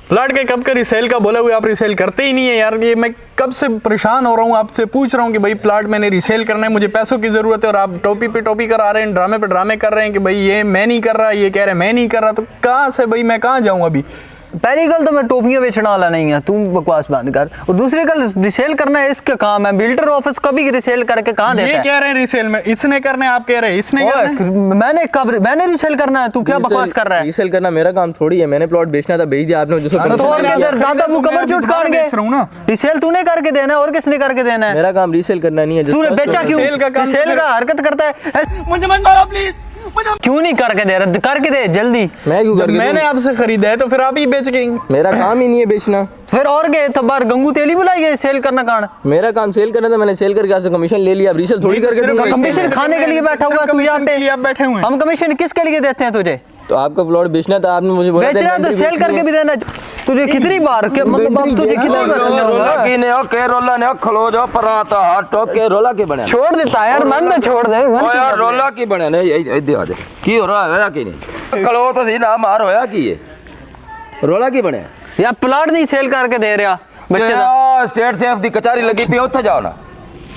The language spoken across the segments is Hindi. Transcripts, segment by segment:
प्लाट के कब का रिसेल का बोले हुए आप रिसेल करते ही नहीं है यार। ये मैं कब से परेशान हो रहा हूँ, आपसे पूछ रहा हूँ कि भाई प्लाट मैंने रिसेल करना है, मुझे पैसों की ज़रूरत है, और आप टोपी पे टोपी करा रहे हैं, ड्रामे पे ड्रामे कर रहे हैं कि भाई ये मैं नहीं कर रहा, ये कह रहे हैं मैं नहीं कर रहा। तो कहाँ से भाई मैं कहाँ जाऊँ अभी? पहली गल तो मैं टोपियां बेचने वाला नहीं है, तू बकवास बंद कर। और दूसरी गल रिसेल करना है इसका काम है, बिल्डर ऑफिस कभी रिसेल करके कहाँ देता है? ये कह रहे हैं रिसेल में इसने करना है, आप कह रहे हैं इसने करना है। मैंने रिसेल करना है, तू क्या बकवास कर रहा है? रिसेल करना मेरा काम थोड़ी है, मैंने प्लॉट बेचना था, बेच दिया आपने। दादा वो कमर चोट काट गए। रिसेल तूने करके देना है और किसने करके देना है? मेरा काम रिसेल करना नहीं है। तूने बेचा क्यों? रिसेल का हरकत करता है, मुझे मत मारो प्लीज। क्यों नहीं करके दे रहा? करके दे जल्दी। मैं क्यों करके? मैंने आपसे खरीदा है तो फिर आप ही बेच के। मेरा काम ही नहीं है बेचना। फिर और गए तो बार गंगू तेली बुलाई गए सेल करना कान। मेरा काम सेल करना था, मैंने सेल करके आपसे कमीशन ले लिया। अब रीसेल थोड़ी करके कमीशन खाने के लिए बैठा हुआ तू यहाँ पे? आप बैठे हुए हैं। हम कमीशन किसके लिए देते हैं तुझे? तो आपका प्लॉट बेचना था, आपने मुझे बोला बेचना तो सेल करके भी देना। तुझे कितनी बार के मतलब अब तुझे कितनी बार रोला की ने ओके रोला ने खलो जो पराता हटो के रोला के बने छोड़ देता यार, मन तो छोड़ दे। ओ यार रोला की बने ने इधर आ जा की हो रहा है कि नहीं? खलो तो सही ना मार होया की ये रोला की बने यार प्लॉट नहीं सेल करके दे रहा बच्चे दा। स्टेट सेफ दी कचहरी लगी पई उत्थे जाओ ना,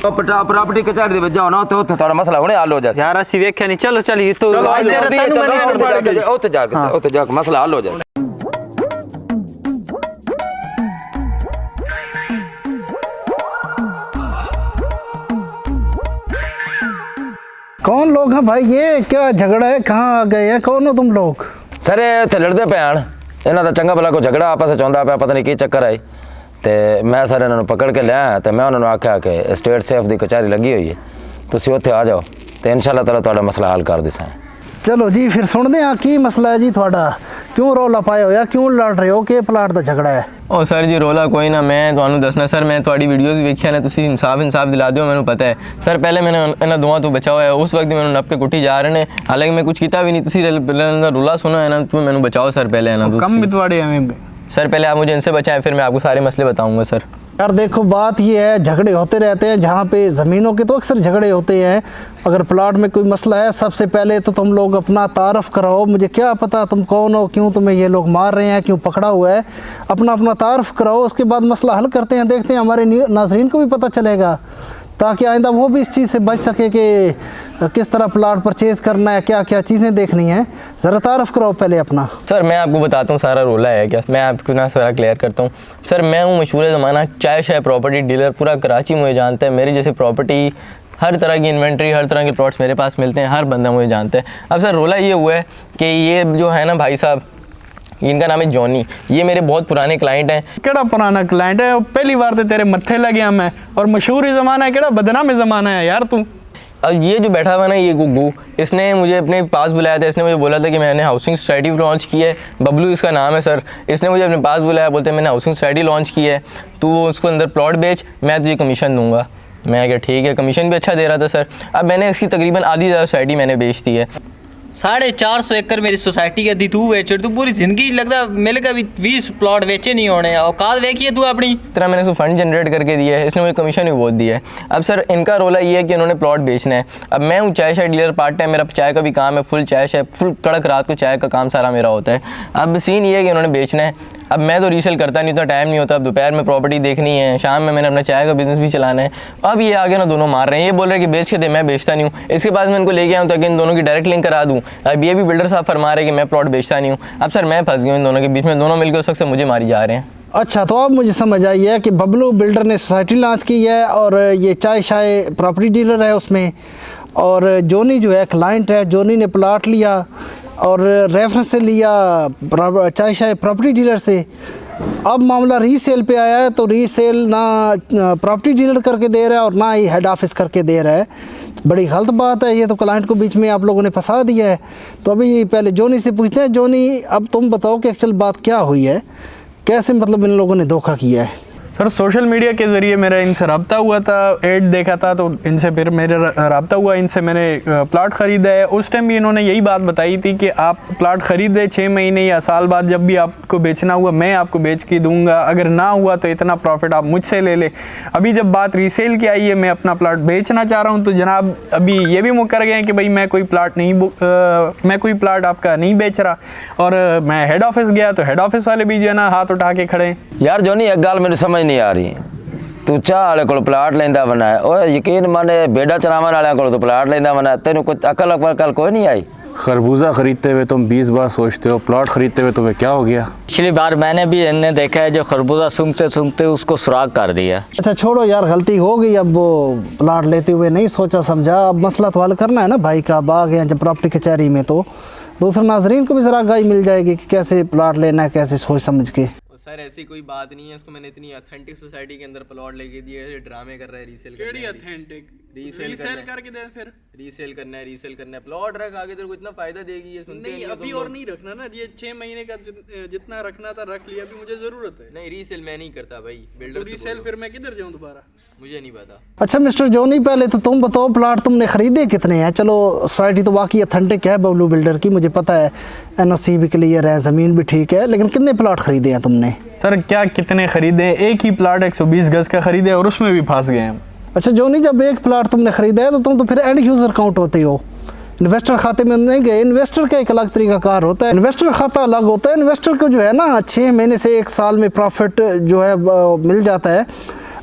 प्रॉपर्टी कचहरी दे जाओ ना, उत्थे थोड़ा मसला होने हल हो जाए यार। असि वेख्या नहीं, चलो चलिए तो उत्थे जाके मसला हल हो जाए। कौन लोग हैं भाई? ये क्या झगड़ा है? कहाँ आ गए हैं? कौन हो तुम लोग? सर उत्थे लड़ते पे हैं, इन्हां दा चंगा भला कोई झगड़ा आपस चाहता पाया, पता नहीं की चक्कर आई। तो मैं सर इन्होंने पकड़ के लिया, तो मैं उन्होंने आख्या कि स्टेट सेफ की कचहरी लगी हुई है, तुसीं उत्थे आ जाओ तो इंशाअल्लाह ताला तुहाडा मसला हल कर दिसां। चलो जी फिर सुनते हैं की मसला है जी थोड़ा, क्यों रौला पाया होया, क्यों लड़ रहे हो, कि प्लाट का झगड़ा है? ओ सर जी रोला कोई ना, मैं ਤੁਹਾਨੂੰ ਦੱਸਣਾ सर, मैं ਤੁਹਾਡੀ ਵੀਡੀਓਜ਼ ਵੇਖੀਆਂ ਨੇ, ਤੁਸੀਂ इंसाफ दिला ਦਿਓ, ਮੈਨੂੰ ਪਤਾ ਹੈ सर। पहले मैंने ਇਹਨਾਂ ਦੋਵਾਂ ਤੋਂ ਬਚਾ ਹੋਇਆ, उस वक्त ਮੈਨੂੰ ਨੱਪ ਕੇ ਕੁੱਟੀ ਜਾ ਰਹੇ ਨੇ, ਹਾਲਾਂਕਿ मैं कुछ ਕੀਤਾ भी नहीं। ਤੁਸੀਂ रोला सुनो है ना, तुम ਮੈਨੂੰ बचाओ सर पहले है ना। कम बितवाड़े हमें सर, पहले आप मुझे इनसे बचाएं, फिर मैं आपको सारे मसले बताऊंगा सर। यार देखो बात ये है, झगड़े होते रहते हैं जहाँ पे ज़मीनों के, तो अक्सर झगड़े होते हैं। अगर प्लाट में कोई मसला है, सबसे पहले तो तुम लोग अपना तारफ़ कराओ। मुझे क्या पता तुम कौन हो, क्यों तुम्हें ये लोग मार रहे हैं, क्यों पकड़ा हुआ है। अपना तारफ़ कराओ, उसके बाद मसला हल करते हैं, देखते हैं हमारे नाज़रीन को भी पता चलेगा, ताकि आइंदा वो भी इस चीज़ से बच सके कि किस तरह प्लाट परचेज़ करना है, क्या क्या चीज़ें देखनी हैं। ज़रा तारफ़ कराओ पहले अपना। सर मैं आपको बताता हूँ सारा रोला है क्या, मैं आपको ना सारा क्लियर करता हूँ। सर मैं हूँ मशहूर ज़माना चाय शाय प्रॉपर्टी डीलर, पूरा कराची मुझे जानता है। मेरी जैसे प्रॉपर्टी, हर तरह की इन्वेंट्री, हर तरह के प्लॉट्स मेरे पास मिलते हैं, हर बंदा मुझे जानता है। अब सर रोला ये हुआ है कि ये जो है ना भाई साहब, इनका नाम है जॉनी, ये मेरे बहुत पुराने क्लाइंट हैं। केड़ा पुराना क्लाइंट है? पहली बार तो तेरे मत्थे लगे मैं, और मशहूर ही ज़माना है, केड़ा बदनाम ज़माना है यार तू। अब ये जो बैठा हुआ ना ये गुग्गू, इसने मुझे अपने पास बुलाया था। इसने मुझे बोला था कि मैंने हाउसिंग सोसाइटी लॉन्च की है, बबलू इसका नाम है सर। इसने मुझे अपने पास बुलाया, बोलते हैं मैंने हाउसिंग सोसाइटी लॉन्च की है, तू उसको अंदर प्लॉट बेच, मैं तुझे कमीशन दूंगा। मैं क्या ठीक है, कमीशन भी अच्छा दे रहा था सर। अब मैंने इसकी तकरीबन आधी सोसाइटी मैंने बेच दी है। 450 एकड़ मेरी सोसाइटी के दी तू बेच, तू पूरी जिंदगी लगता मेरे का भी 20 प्लॉट बेचे नहीं होने। औकात देखिए तू अपनी तरह मैंने उसको फंड जनरेट करके दिया है, इसने मुझे कमीशन भी बहुत दिया है। अब सर इनका रोला ये है कि इन्होंने प्लॉट बेचना है। अब मैं हूँ चाय शाय डीलर, पार्ट टाइम मेरा चाय का भी काम है, फुल चाय शाय, फुल कड़क रात को चाय का काम सारा मेरा होता है। अब सीन ये है कि इन्होंने बेचना है। अब मैं तो रीसेल करता नहीं, तो टाइम नहीं होता। अब दोपहर में प्रॉपर्टी देखनी है, शाम में मैंने अपना चाय का बिजनेस भी चलाना है। अब ये आगे ना दोनों मार रहे हैं, ये बोल रहे हैं कि बेच के दे, मैं बेचता नहीं हूँ। इसके पास मैं इनको लेके आऊँ ताकि इन दोनों की डायरेक्ट लिंक करा दूँ। अब ये भी बिल्डर साहब फरमा रहे हैं कि मैं प्लॉट बेचता नहीं हूँ। अब सर मैं फंस गया इन दोनों के बीच में, दोनों मिलकर उस वक्त से मुझे मारी जा रहे हैं। अच्छा, तो अब मुझे समझ आई है कि बबलू बिल्डर ने सोसाइटी लॉन्च की है और ये चाय शाय प्रॉपर्टी डीलर है उसमें, और जोनी जो है क्लाइंट है। जोनी ने प्लाट लिया और रेफरेंस से लिया चाय शाय प्रॉपर्टी डीलर से। अब मामला रीसेल पे आया है, तो रीसेल ना प्रॉपर्टी डीलर करके दे रहा है और ना ही हेड ऑफिस करके दे रहा है। बड़ी गलत बात है ये, तो क्लाइंट को बीच में आप लोगों ने फंसा दिया है। तो अभी पहले जोनी से पूछते हैं। जोनी, अब तुम बताओ कि एक्चुअल बात क्या हुई है, कैसे मतलब इन लोगों ने धोखा किया है? सर सोशल मीडिया के ज़रिए मेरा इनसे रब्ता हुआ था, ऐड देखा था तो इनसे फिर मेरा रब्ता हुआ, इनसे मैंने प्लाट ख़रीदा है। उस टाइम भी इन्होंने यही बात बताई थी कि आप प्लाट ख़रीदे 6 महीने या साल बाद जब भी आपको बेचना हुआ मैं आपको बेच के दूंगा, अगर ना हुआ तो इतना प्रॉफिट आप मुझसे ले ले। अभी जब बात रीसेल की आई है, मैं अपना प्लाट बेचना चाह रहा हूँ तो जनाब अभी ये भी मुकर गए हैं कि भाई मैं कोई प्लाट आपका नहीं बेच रहा। और मैं हेड ऑफिस गया तो हेड ऑफिस वाले भी जो है ना हाथ उठा के खड़े हैं। यार जोनी एक गल मेरी समझ नहीं आ रही, तू चाह वाले को प्लाट लेंदा बना है और यकीन माने बेड़ा चरावन वाले को तो प्लाट लेंदा बना, तेन कुछ अकल कोई नहीं आई। खरबूजा खरीदते हुए तुम 20 बार सोचते हो, प्लॉट खरीदते हुए तुम्हें क्या हो गया? पिछली बार मैंने भी इन्हें देखा है जो खरबूजा सूंघते सूंघते उसको सुराग कर दिया। अच्छा छोड़ो यार, गलती हो गई, अब वो प्लाट लेते हुए नहीं सोचा समझा, अब मसला तो हल करना है ना भाई का। अब आ गए जब प्रॉपर्टी कचहरी में तो दूसरे नाजरीन को भी ज़रा आगाही मिल जाएगी कि कैसे प्लाट लेना है, कैसे सोच समझ के। सर ऐसी कोई बात नहीं है, उसको मैंने इतनी ऑथेंटिक सोसाइटी के अंदर प्लॉट लेके दिए है, ड्रामे कर रहा है रीसेल करके दे फिर रीसेल करना है प्लॉट रख आगे तेरे को इतना फायदा देगी ये सुनते नहीं, अभी और नहीं रखना ना, ये 6 महीने का जितना रखना था रख लिया, अभी मुझे जरूरत है। नहीं रीसेल मैं नहीं करता भाई, बिल्डर रीसेल फिर मैं किधर जाऊँ दोबारा, मुझे नहीं पता। अच्छा मिस्टर जोनी, पहले तो तुम बताओ प्लाट तुमने ख़रीदे कितने हैं? चलो सोसाइटी तो वाकई अथेंटिक है बबलू बिल्डर की, मुझे पता है, NOC भी क्लियर है, ज़मीन भी ठीक है, लेकिन कितने प्लाट ख़रीदे हैं तुमने? सर क्या कितने खरीदे, एक ही प्लाट 120 गज का खरीदे और उसमें भी फंस गए हम। अच्छा जोनी, जब एक प्लाट तुमने ख़रीदा है तो तुम तो फिर एंड यूज़र काउंट होते हो, इन्वेस्टर खाते में नहीं गए। इन्वेस्टर का एक अलग तरीका कार होता है, इन्वेस्टर खाता अलग होता है। इन्वेस्टर को जो है ना 6 महीने से 1 साल में प्रॉफिट जो है मिल जाता है,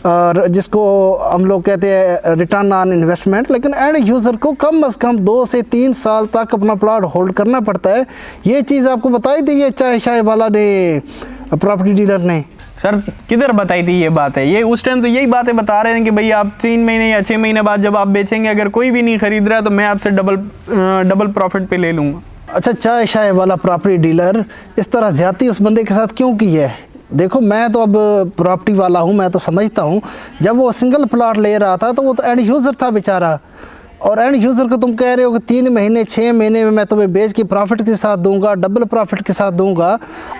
और जिसको हम लोग कहते हैं रिटर्न ऑन इन्वेस्टमेंट। लेकिन एंड यूज़र को कम अज़ कम 2 से 3 साल तक अपना प्लाट होल्ड करना पड़ता है। ये चीज़ आपको बताई थी ये चाय वाला ने, प्रॉपर्टी डीलर ने? सर किधर बताई थी ये बात है, ये उस टाइम तो यही बातें बता रहे हैं कि भाई आप 3 महीने या 6 महीने बाद जब आप बेचेंगे, अगर कोई भी नहीं खरीद रहा है तो मैं आपसे डबल प्रॉफिट पे ले लूँगा। अच्छा, चाय वाला प्रॉपर्टी डीलर इस तरह ज़्यादती उस बंदे के साथ क्यों की है? देखो मैं तो अब प्रॉपर्टी वाला हूँ, मैं तो समझता हूँ, जब वो सिंगल प्लाट ले रहा था तो वो तो एंड यूज़र था बेचारा, और एंड यूज़र को तुम कह रहे हो कि 3 महीने 6 महीने में मैं तुम्हें बेच के प्रॉफिट के साथ दूंगा, डबल प्रॉफिट के साथ दूंगा।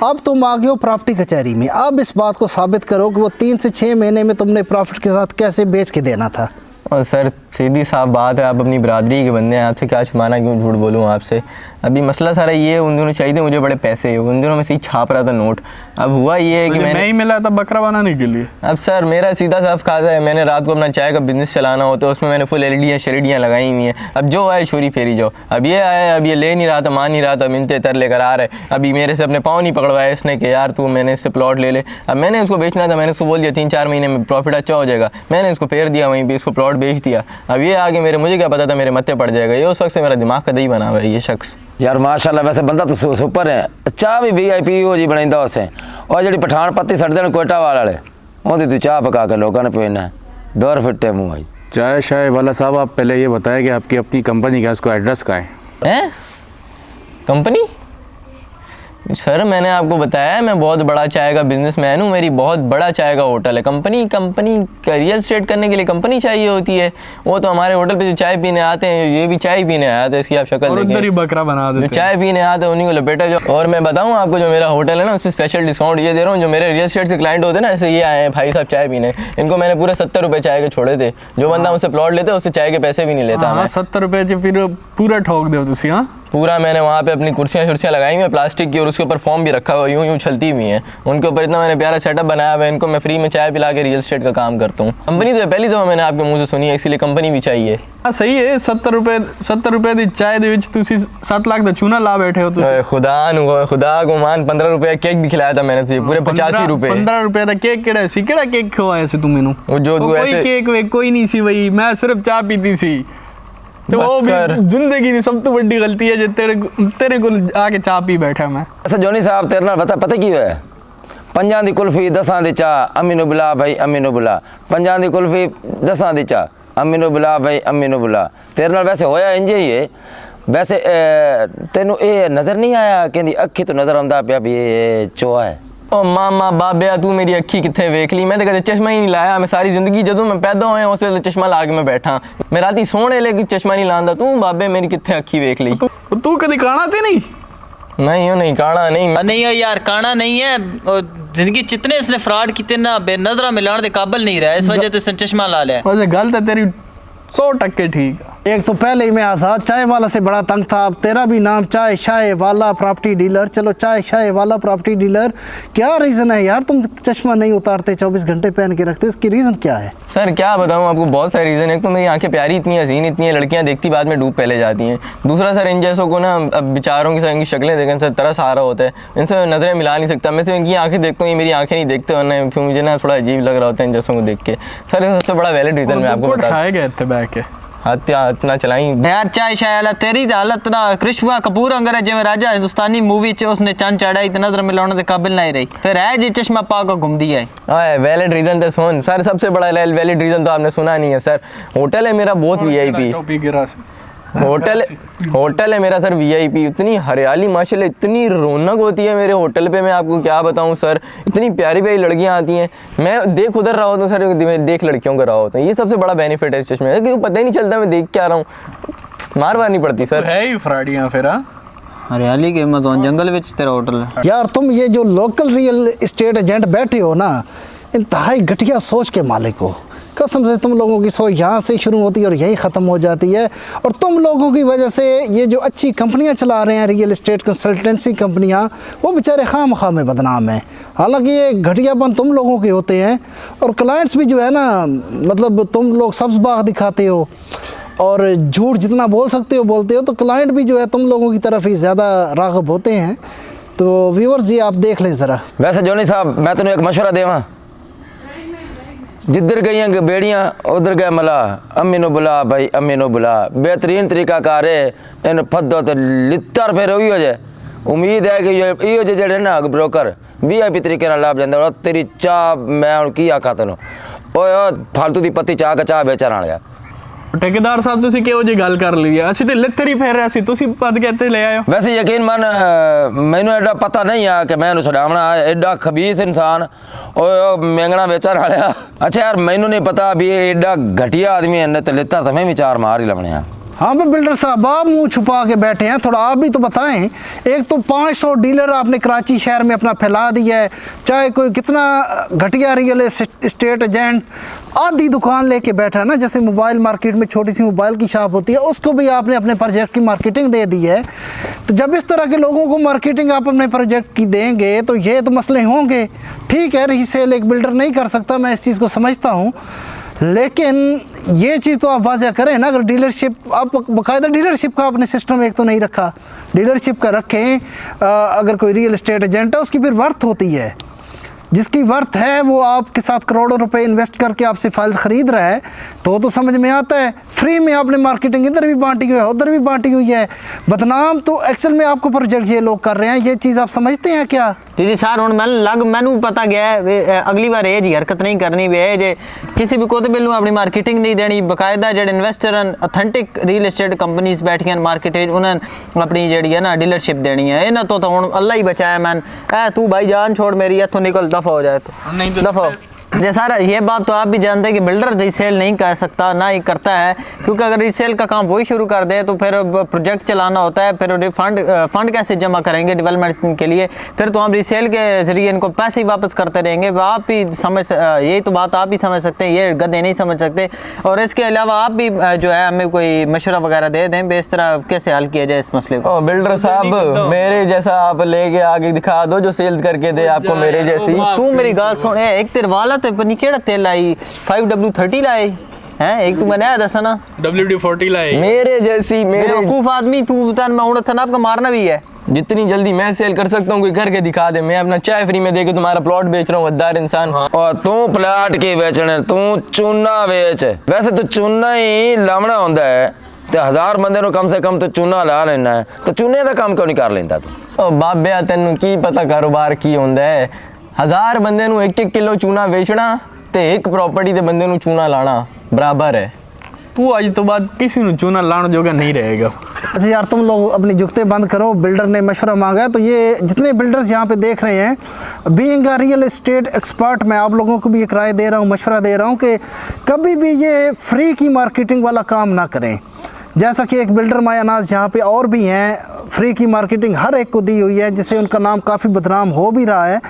अब तुम आ गए हो प्रॉपर्टी कचहरी में, अब इस बात को साबित करो कि वो 3 से 6 महीने में तुमने प्रॉफिट के साथ कैसे बेच के देना था। और सर सीधी साफ बात है, आप अपनी बरादरी के बंदे हैं, आपसे क्या छुपाना, क्यों झूठ बोलूँ आपसे। अभी मसला सारा ये है, उन दिनों चाहिए थे मुझे बड़े पैसे, उन दिनों मैं सीधे छाप रहा था नोट। अब हुआ ये है कि मैं ही मिला था बकरा बनाने के लिए। अब सर मेरा सीधा साफ खाता है, मैंने रात को अपना चाय का बिजनेस चलाना होता है, उसमें मैंने फुल LED शरीडियाँ लगाई हुई हैं। अब जो आए छोरी फेरी जाओ, अब ये आया, अब ये ले नहीं रहा था, मान नहीं रहा था, मिनते तर लेकर आ रहे। अभी मेरे से अपने पाँव नहीं पकड़वाया इसने कि यार तू मैंने इससे प्लॉट ले ले। अब मैंने उसको बेचना था, मैंने उसको बोल दिया 3-4 महीने में प्रॉफिट अच्छा हो जाएगा, मैंने इसको फेर दिया, वहीं पर इसको प्लॉट बेच दिया। अब ये आगे मुझे क्या पता था मेरे मत्थे पड़ जाएगा, ये उस वक्त से मेरा दिमाग का दही बना हुआ है ये शख्स। यार माशाल्लाह, वैसे बंदा तो सुपर है, चाह भी VIP हो जी बनाइंदा उसे। और जी पठान पत्ती सड़ते हैं कोयटा वाले ओदी तू चाह पका के लोगों ने पीना है, दौर फिट्टे मुँह आई। चाय वाला साहब, आप पहले ये बताएं कि आपकी अपनी कंपनी का उसको एड्रेस का है? कंपनी? सर मैंने आपको बताया है मैं बहुत बड़ा चाय का बिजनेसमैन हूँ, मेरी बहुत बड़ा चाय का होटल है। कंपनी का रियल स्टेट करने के लिए कंपनी चाहिए होती है। वो तो हमारे होटल पे जो चाय पीने आते हैं, ये भी चाय पीने आया था, इसकी आप शक्ल देखें, उधर ही बकरा बना देते जो चाय पीने आते हैं उन्हीं को लपेटा जो। और मैं बताऊँ आपको, जो मेरा होटल है ना, उस पर स्पेशल डिस्काउंट ये दे रहा हूँ। जो मेरे रियल स्टेट से क्लाइंट होते हैं ना, ऐसे ये आए हैं भाई साहब चाय पीने, इनको मैंने पूरे 70 रुपये चाय के छोड़े थे। जो बंदा मुझसे प्लॉट लेते उससे चाय के पैसे भी नहीं लेता। मैं 70 रुपये फिर पूरा ठोक दो तुसी। हाँ पूरा मैंने वहाँ पे अपनी कुर्सियाँ लगाई हुई हैं प्लास्टिक की, और उसके ऊपर फॉर्म भी रखा हुआ, यूँ चलती हुई हैं। उनके ऊपर इतना मैंने प्यारा सेटअप बनाया हुआ है, इनको मैं फ्री में चाय पिला के रियल स्टेट का काम करता हूँ। कंपनी तो पहली दफ़ा मैंने आपके मुंह से सुनी है, इसीलिए कंपनी भी चाहिए। हाँ सही है, 70 रुपये दी चाय दे 7 लाख का चूना ला बैठे हो तुसी। खुदा को मान 15 रुपये केक भी खिलाया था मैंने तुझे, पूरे 85 रुपये। 15 रुपये का केक केड़ा सी, केड़ा केक खवाया सी तू मैनू? वो जो कोई केक वे कोई नहीं सी भाई, मैं सिर्फ चाय पीती सी। तो वो भी जिंदगी की सब तो बड़ी गलती है जो तेरे को आके चाय पी बैठा मैं। अच्छा जोनी साहब, तेरे नाल पता की है? 5 दी कुल्फी 10 दी चाह, अम्मी नू बुला भाई अम्मी नू बुला। 5 दी कुल्फी 10 दी चाह, अम्मी नू बुला भाई अम्मी नू बुला। तेरे नाल वैसे होया इंज ही है। वैसे तेनू ये नज़र नहीं आया कि अखी तो नज़र आंदा पिया भी ये चोआ है? ओ मामा बाबे तू मेरी अखी कितने वेख ली, मैं तो कदे चश्मा ही नहीं लाया। मैं सारी जिंदगी जदों मैं पैदा होया उस वेले चश्मा ला के मैं बैठा, मैं राती सोने लेकिन चश्मा नहीं लांदा। तू बाबे मेरी कितने अखी वेख ली। तू कदी काना ते नहीं? नहीं काना नहीं नहीं यार, काना नहीं है, जिंदगी जितने इसने फ्रॉड किते ना बेनजरा मिलाने के काबिल नहीं रहा, इस वजह से इसने चश्मा ला लिया। वैसे गलत है तेरी 100% ठीक है। एक तो पहले ही मैं आज़ाद चाय वाला से बड़ा तंग था, अब तेरा भी नाम चाय शाय वाला प्रॉपर्टी डीलर। चलो चाय शाय वाला प्रॉपर्टी डीलर, क्या रीज़न है यार तुम चश्मा नहीं उतारते, 24 घंटे पहन के रखते हो, इसकी रीज़न क्या है? सर क्या बताऊं आपको, बहुत सारे रीज़न है। एक तो मेरी आंखें प्यारी इतनी हसीन इतनी है, लड़कियां देखती बाद में डूब पहले जाती हैं। दूसरा सर इन जैसों को ना अब बेचारों की सर इनकी शक्लें देखें सर तरस आ रहा होता है, इनसे नज़रें मिला नहीं सकता। मैं सिर्फ इनकी आंखें देखता हूँ, ये मेरी आंखें नहीं देखते, वरना फिर मुझे ना थोड़ा अजीब लग रहा होता है इन जैसों को देख के। सर ये सबसे बड़ा वैलिड रीज़न मैं आपको बता खाए गए थे बैठ के हत्या इतना चलाई यार चाय शाय तेरी हालत ना करिश्मा कपूर अंगर है, जिवें राजा हिंदुस्तानी मूवी च उसने चंद चढ़ाई तो नजर मिलाने के काबिल नहीं रही, फिर है जी चश्मा पा कर घूम दिया है। वैलिड रीज़न तो सुन सर, सबसे बड़ा वैलिड रीज़न तो आपने सुना नहीं है सर। होटल है मेरा बहुत VIP, टोपी गिरा से होटल है मेरा सर VIP, इतनी हरियाली माशाल्लाह, इतनी रौनक होती है मेरे होटल पे, मैं आपको क्या बताऊं सर। इतनी प्यारी प्यारी लड़कियां आती हैं, मैं देख उधर रहा होता हूँ सर, मैं देख लड़कियों का रहा होता हूँ। ये सबसे बड़ा बेनिफिट है इस चश्मे का, क्योंकि पता ही नहीं चलता मैं देख क्या रहा हूँ, मार नहीं पड़ती सर। है ही फ्रॉडियां फिर। हरियाली के अमेज़न जंगल में तेरा होटल है यार तुम ये जो लोकल रियल इस्टेट एजेंट बैठे हो ना, इंतहाई घटिया सोच के मालिक हो। कसम से तुम लोगों की सोच यहाँ से शुरू होती है और यही ख़त्म हो जाती है, और तुम लोगों की वजह से ये जो अच्छी कंपनियाँ चला रहे हैं रियल इस्टेट कंसल्टेंसी कंपनियाँ, वो बेचारे खाम में बदनाम हैं। हालांकि ये घटियापन तुम लोगों के होते हैं, और क्लाइंट्स भी जो है ना, मतलब तुम लोग सब्ज़ बाग दिखाते हो और झूठ जितना बोल सकते हो बोलते हो, तो क्लाइंट भी जो है तुम लोगों की तरफ ही ज़्यादा राग़ब होते हैं। तो व्यूअर्स जी आप देख लें ज़रा। वैसे जोनी साहब मैं तेन एक मशवरा देवां, जिधर गई बेड़ियाँ उधर गए मला, अम्मी नो बुला भाई अम्मी नो बुला, बेहतरीन तरीका कार है इन फदो तो लित्तर फिर हो जाए। उम्मीद है कि यो जेड़े ना ब्रोकर VIP तरीके लाभ जाता, और तेरी चाह मैं हूँ की आखा तेन फालतू की पत्ती चाह का चाह बेचण वाले ठेकेदार साहब तुसी किहो जी गल कर ली है, ਅਸੀਂ ਤੇ ਲਿੱਤਰ ਹੀ ਫੇਰ ਰਹੇ ਸੀ, ਤੁਸੀਂ ਪਦ ਕੇ ਇੱਥੇ ਲੈ ਆਇਓ। वैसे यकीन मन मैनू एडा पता नहीं है कि मैं छुड़ावना एडा खबीस इंसान और मैंगना बेचण वाला। अच्छा यार मैनू नहीं पता भी एडा घटिया आदमी है, तो लिता तो मैं भी चार मार ही लवने हैं। हाँ भाई बिल्डर साहब आप मुंह छुपा के बैठे हैं, थोड़ा आप भी तो बताएं। एक तो 500 डीलर आपने कराची शहर में अपना फैला दिया है, चाहे कोई कितना घटिया रियल इस्टेट एजेंट आधी दुकान लेके बैठा है ना, जैसे मोबाइल मार्केट में छोटी सी मोबाइल की शॉप होती है, उसको भी आपने अपने प्रोजेक्ट की मार्केटिंग दे दी है। तो जब इस तरह के लोगों को मार्केटिंग आप अपने प्रोजेक्ट की देंगे तो ये तो मसले होंगे। ठीक है रीसेल एक बिल्डर नहीं कर सकता, मैं इस चीज़ को समझता हूँ, लेकिन ये चीज़ तो आप वाज़ह करें ना। अगर डीलरशिप आप बाकायदा डीलरशिप का आपने सिस्टम एक तो नहीं रखा, डीलरशिप का रखें। अगर कोई रियल इस्टेट एजेंट है उसकी फिर वर्थ होती है, जिसकी वर्थ है वो आपके साथ करोड़ों रुपए इन्वेस्ट करके आपसे फाइल ख़रीद रहा है, तो समझ में आता है। फ्री में आपने मार्केटिंग इधर भी बांटी हुई है उधर भी बांटी हुई है, बदनाम तो एक्चुअल में आपको प्रोजेक्ट ये लोग कर रहे हैं। ये चीज़ आप समझते हैं क्या? जी सर हूँ मैनू पता गया है, अगली बार ये जी हरकत नहीं करनी वे जे किसी भी कोते बिल अपनी मार्केटिंग नहीं देनी। बाकायदा जो investor authentic real estate companies बैठियां मार्केट उन्होंने अपनी जी है ना डीलरशिप देनी है। इन्हों तो हूँ अल्लाह ही बचाया मैन, तू भाई जान छोड़ मेरी, इतों निकल दफ़ा हो जाए तो दफ़ा। जी सर ये बात तो आप भी जानते हैं कि बिल्डर रीसेल नहीं कर सकता, ना ही करता है, क्योंकि अगर रीसेल का काम वही शुरू कर दे तो फिर प्रोजेक्ट चलाना होता है, फिर फंड कैसे जमा करेंगे डेवलपमेंट के लिए, फिर तो हम रीसेल के जरिए इनको पैसे ही वापस करते रहेंगे। आप भी समझ यही तो बात आप भी समझ सकते हैं, ये गधे नहीं समझ सकते। और इसके अलावा आप भी जो है हमें कोई मशवरा वगैरह दे दें इस तरह कैसे हल किया जाए इस मसले को। बिल्डर साहब मेरे जैसा आप लेके आगे दिखा दो जो सेल्स करके दे आपको मेरे जैसी। तू मेरी गाल सुन, एक तेरे वाला तो पनी केड़ा तेल लाई 5W30 लाए हैं, एक तू मैंने दसा ना WD-40 लाए मेरे जैसी मेरे बेवकूफ आदमी तू तन मैं उड़ था आपका मारना भी है। जितनी जल्दी मैं सेल कर सकता हूँ कोई करके दिखा दे, मैं अपना चाय फ्री में देके तुम्हारा प्लॉट बेच रहा हूँ गद्दार इंसान। और तू प्लाट के बेचने तू चूना बेच, वैसे तो चूना ही लावना होंदा है, तो 1000 बंदे नु कम से कम तो चूना ला लेना है, तो चूने का काम क्यों नहीं कर लेंदा तू? ओ बाबे तेनू की पता कारोबार की होंदा है, 1000 बंदे नु 1-1 किलो चूना बेचना ते एक प्रॉपर्टी दे बंदे नु चूना लाना बराबर है। तू आज तो बाद किसी नु चूना लाने जोगा नहीं रहेगा। अच्छा यार तुम लोग अपनी जुगते बंद करो, बिल्डर ने मशवरा मांगा है, तो ये जितने बिल्डर्स यहाँ पे देख रहे हैं, being a real estate expert मैं आप लोगों को भी एक राय दे रहा हूँ, मशवरा दे रहा हूँ कि कभी भी ये फ्री की मार्केटिंग वाला काम ना करें। जैसा कि एक बिल्डर मायानाज यहाँ पे और भी हैं, फ्री की मार्केटिंग हर एक को दी हुई है, जिससे उनका नाम काफ़ी बदनाम हो भी रहा है।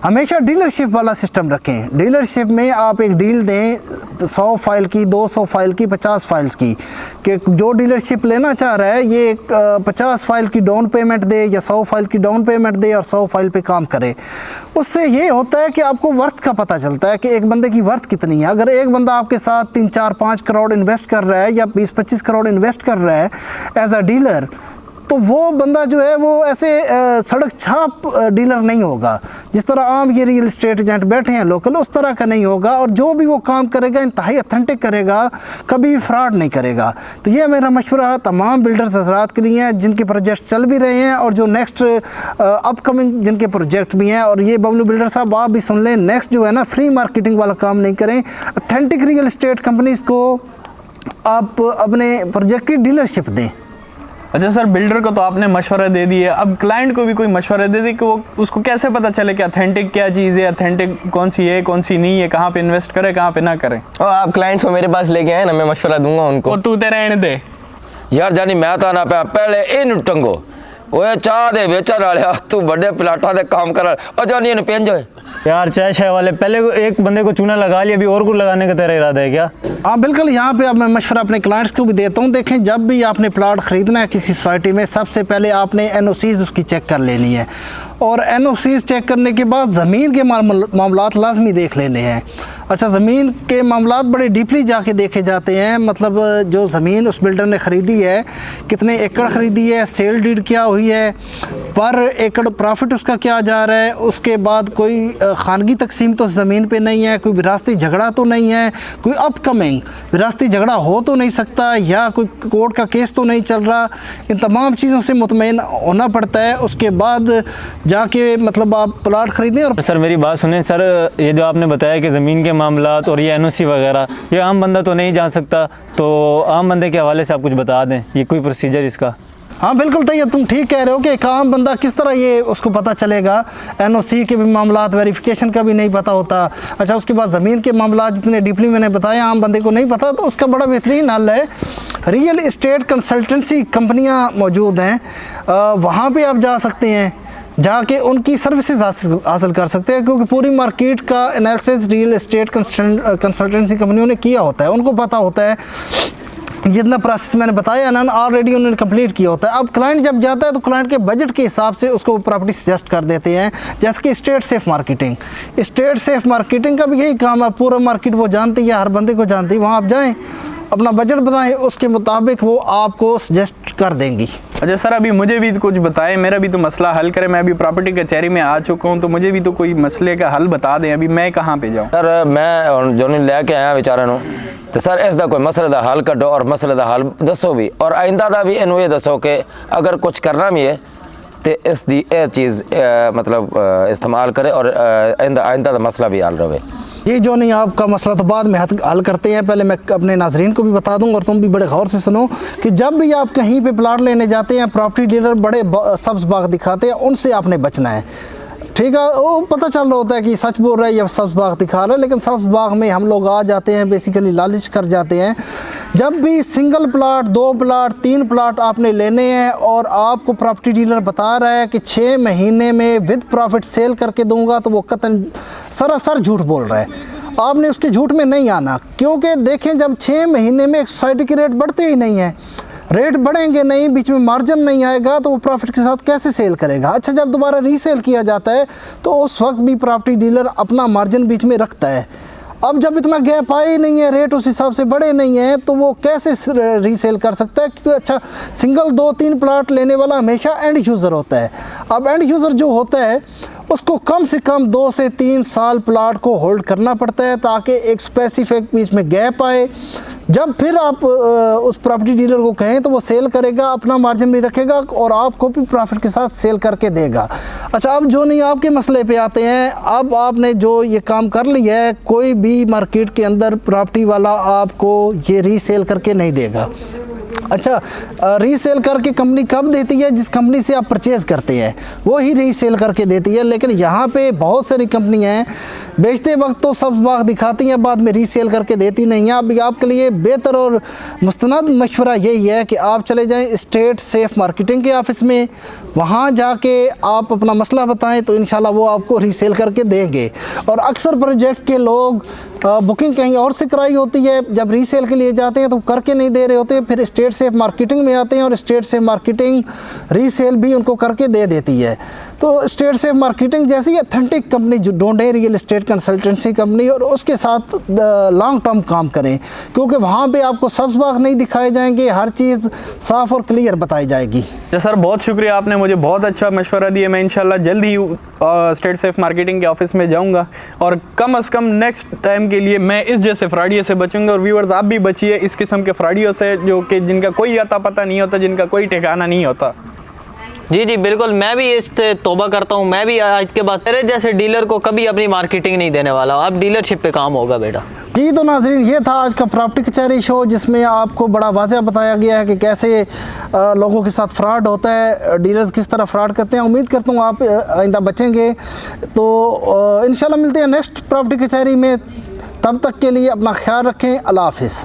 हमेशा डीलरशिप वाला सिस्टम रखें। डीलरशिप में आप एक डील दें 100 फाइल की, 200 फाइल की, 50 फाइल्स की, कि जो डीलरशिप लेना चाह रहा है ये 50 फाइल की डाउन पेमेंट दे या 100 फाइल की डाउन पेमेंट दे और 100 फाइल पे काम करे। उससे ये होता है कि आपको वर्थ का पता चलता है कि एक बंदे की वर्थ कितनी है। अगर एक बंदा आपके साथ 3, 4, 5 करोड़ इन्वेस्ट कर रहा है या 20-25 करोड़ इन्वेस्ट कर रहा है एज अ डीलर, तो वो बंदा जो है वो ऐसे सड़क छाप डीलर नहीं होगा। जिस तरह आम ये रियल एस्टेट एजेंट बैठे हैं लोकल, उस तरह का नहीं होगा। और जो भी वो काम करेगा इंतहाई अथेंटिक करेगा, कभी फ्रॉड नहीं करेगा। तो ये मेरा मशवरा तमाम बिल्डर्स हज़रात के लिए है जिनके प्रोजेक्ट चल भी रहे हैं और जो नेक्स्ट अपकमिंग जिनके प्रोजेक्ट भी हैं। और ये बबलू बिल्डर साहब आप भी सुन लें, नेक्स्ट जो है ना फ्री मार्केटिंग वाला काम नहीं करें। अथेंटिक रियल एस्टेट कंपनीज़ को आप अपने प्रोजेक्ट की डीलरशिप दें। अच्छा सर, बिल्डर को तो आपने मशवरा दे दिया, अब क्लाइंट को भी कोई मशवरा दे दे कि वो उसको कैसे पता चले कि अथेंटिक क्या चीज़ है, अथेंटिक कौन सी है कौन सी नहीं है, कहाँ पे इन्वेस्ट करे कहाँ पे ना करें। और आप क्लाइंट्स को मेरे पास लेके आए ना, मैं मशवरा दूंगा उनको। वो तू ते रहने दे यार जानी मैं तो ना पे पहले इन टंगो ओए चाह दे बेचण वाले तू बड़े प्लाटा दे काम कर और जानी इन पेंजो यार चाय शाय वाले पहले एक बंदे को चूना लगा लिया, अभी और को लगाने का तेरा इरादा है क्या? हाँ बिल्कुल, यहाँ पे अब मैं मशवरा अपने क्लाइंट्स को भी देता हूँ। देखें, जब भी आपने प्लाट ख़रीदना है किसी सोसाइटी में, सबसे पहले आपने एनओसीज़ उसकी चेक कर लेनी है। और एनओसीज़ चेक करने के बाद ज़मीन के मामलात लाजमी देख लेने हैं। अच्छा, ज़मीन के मामलात बड़े डीपली जाके देखे जाते हैं। मतलब जो ज़मीन उस बिल्डर ने ख़रीदी है, कितने एकड़ ख़रीदी है, सेल डीड क्या हुई है, पर एकड़ प्रॉफिट उसका क्या जा रहा है, उसके बाद कोई खानगी तकसीम तो ज़मीन पे नहीं है, कोई विरासती झगड़ा तो नहीं है, कोई अपकमिंग विरासती झगड़ा हो तो नहीं सकता, या कोई कोर्ट का केस तो नहीं चल रहा। इन तमाम चीज़ों से मुतमईन होना पड़ता है। उसके बाद जाके मतलब आप प्लाट ख़रीदें। और सर मेरी बात सुने सर, ये जो आपने बताया कि ज़मीन के मामलात और ये एनओसी वगैरह, ये आम बंदा तो नहीं जान सकता, तो आम बंदे के हवाले से आप कुछ बता दें, ये कोई प्रोसीजर इसका? हाँ बिल्कुल तैयब, तुम ठीक कह रहे हो कि एक आम बंदा किस तरह ये उसको पता चलेगा। एनओसी के भी मामलात, वेरिफिकेशन का भी नहीं पता होता। अच्छा, उसके बाद ज़मीन के मामलात जितने डीपली मैंने बताया आम बंदे को नहीं पता, तो उसका बड़ा बेहतरीन हल है। रियल एस्टेट कंसल्टेंसी कंपनियाँ मौजूद हैं, वहाँ पे आप जा सकते हैं, जाके उनकी सर्विसेज हासिल कर सकते हैं। क्योंकि पूरी मार्केट का एनालिसिस रियल एस्टेट कंसल्टेंसी कंपनियों ने किया होता है, उनको पता होता है। जितना प्रोसेस मैंने बताया ना, ऑलरेडी उन्होंने कंप्लीट किया होता है। अब क्लाइंट जब जाता है तो क्लाइंट के बजट के हिसाब से उसको प्रॉपर्टी सजेस्ट कर देते हैं। जैसे कि state safe marketing, state safe marketing का भी यही काम है। पूरा मार्केट वो जानती है, हर बंदे को जानती है। वहाँ आप जाएँ, अपना बजट बताएं, उसके मुताबिक वो आपको सजेस्ट कर देंगी। अच्छा सर, अभी मुझे भी कुछ बताएं, मेरा भी तो मसला हल करें। मैं अभी प्रॉपर्टी कचहरी में आ चुका हूँ, तो मुझे भी तो कोई मसले का हल बता दें। अभी मैं कहाँ पे जाऊँ? सर मैं जो नहीं लैके आया बेचारे नूं, तो सर इसका कोई मसले का हल कड्डो और मसले का हल दसो भी, और आइंदा का भी इनू ये दसो कि अगर कुछ करना भी है तो इसकी ये चीज़ मतलब इस्तेमाल करे और आइंदा का मसला भी हल रहे। ये जो नहीं, आपका मसला तो बाद में हल करते हैं। पहले मैं अपने नाजरीन को भी बता दूं और तुम भी बड़े गौर से सुनो कि जब भी आप कहीं पे प्लाट लेने जाते हैं, प्रॉपर्टी डीलर बड़े सब्ज़ बाग दिखाते हैं, उनसे आपने बचना है। ठीक है, वो पता चल रहा होता है कि सच बोल रहा है या सब्ज़ बाग दिखा रहा है, लेकिन सब्ज़ बाग में हम लोग आ जाते हैं, बेसिकली लालच कर जाते हैं। जब भी सिंगल प्लाट, 2 प्लाट, 3 प्लाट आपने लेने हैं और आपको प्रॉपर्टी डीलर बता रहा है कि 6 महीने में विद प्रॉफिट सेल करके दूंगा, तो वो कतन सरासर झूठ बोल रहा है। आपने उसके झूठ में नहीं आना, क्योंकि देखें जब 6 महीने में एक सोसाइटी की रेट बढ़ते ही नहीं है, रेट बढ़ेंगे नहीं, बीच में मार्जिन नहीं आएगा, तो वो प्रॉफिट के साथ कैसे सेल करेगा। अच्छा, जब दोबारा रीसेल किया जाता है तो उस वक्त भी प्रॉपर्टी डीलर अपना मार्जिन बीच में रखता है। अब जब इतना गैप आया ही नहीं है, रेट उस हिसाब से बढ़े नहीं हैं, तो वो कैसे रीसेल कर सकता है? क्योंकि अच्छा, सिंगल 2-3 प्लाट लेने वाला हमेशा एंड यूज़र होता है। अब एंड यूज़र जो होता है उसको कम से कम 2 से 3 साल प्लाट को होल्ड करना पड़ता है, ताकि एक स्पेसिफिक बीच में गैप आए। जब फिर आप उस प्रॉपर्टी डीलर को कहें तो वो सेल करेगा, अपना मार्जिन भी रखेगा और आपको भी प्रॉफिट के साथ सेल करके देगा। अच्छा, अब जो नहीं, आपके मसले पे आते हैं। अब आपने जो ये काम कर लिया है, कोई भी मार्केट के अंदर प्रॉपर्टी वाला आपको ये रीसेल करके नहीं देगा। अच्छा, रीसेल करके कंपनी कब देती है? जिस कंपनी से आप परचेज़ करते हैं वो ही रीसेल करके देती है। लेकिन यहाँ पे बहुत सारी कंपनियाँ हैं, बेचते वक्त तो सब बाग दिखाती हैं, बाद में रीसेल करके देती नहीं हैं। अब आपके लिए बेहतर और मुस्तनद मशवरा यही है कि आप चले जाएं स्टेट सेफ मार्केटिंग के ऑफिस में, वहाँ जाके आप अपना मसला बताएं तो इंशाल्लाह वो आपको रीसेल करके देंगे। और अक्सर प्रोजेक्ट के लोग बुकिंग कहीं और से कराई होती है, जब रीसेल के लिए जाते हैं तो करके नहीं दे रहे होते, फिर स्टेट सेफ मार्केटिंग में आते हैं और स्टेट सेफ मार्केटिंग रीसेल भी उनको करके दे देती है। तो स्टेट सेफ मार्केटिंग जैसी अथेंटिक कंपनी जो ढूंढें, रियल एस्टेट कंसल्टेंसी कंपनी, और उसके साथ लॉन्ग टर्म काम करें, क्योंकि वहाँ पे आपको सब्ज़ बाग नहीं दिखाए जाएंगे, हर चीज़ साफ़ और क्लियर बताई जाएगी। सर बहुत शुक्रिया, आपने मुझे बहुत अच्छा मशवरा दिया। मैं इंशाल्लाह जल्द ही स्टेट सेफ मार्केटिंग के ऑफिस में जाऊंगा और कम से कम नेक्स्ट टाइम के लिए मैं इस जैसे फ्रॉडियों से बचूंगा। और व्यूअर्स आप भी बचिए इस किस्म के फ्रॉडियों से, जो कि जिनका कोई अता पता नहीं होता, जिनका कोई ठिकाना नहीं होता। जी जी बिल्कुल, मैं भी इससे तौबा करता हूँ। मैं भी आज के बाद तेरे जैसे डीलर को कभी अपनी मार्केटिंग नहीं देने वाला। अब डीलरशिप पे काम होगा बेटा। जी तो नाज़रीन, ये था आज का प्रॉपर्टी कचहरी शो, जिसमें आपको बड़ा वाज़ह बताया गया है कि कैसे लोगों के साथ फ्रॉड होता है, डीलर्स किस तरह फ्रॉड करते हैं। उम्मीद करता हूँ आप आइंदा बचेंगे। तो इंशाल्लाह मिलते हैं नेक्स्ट प्रॉपर्टी कचहरी में। तब तक के लिए अपना ख्याल रखें। अल्लाह हाफिज़।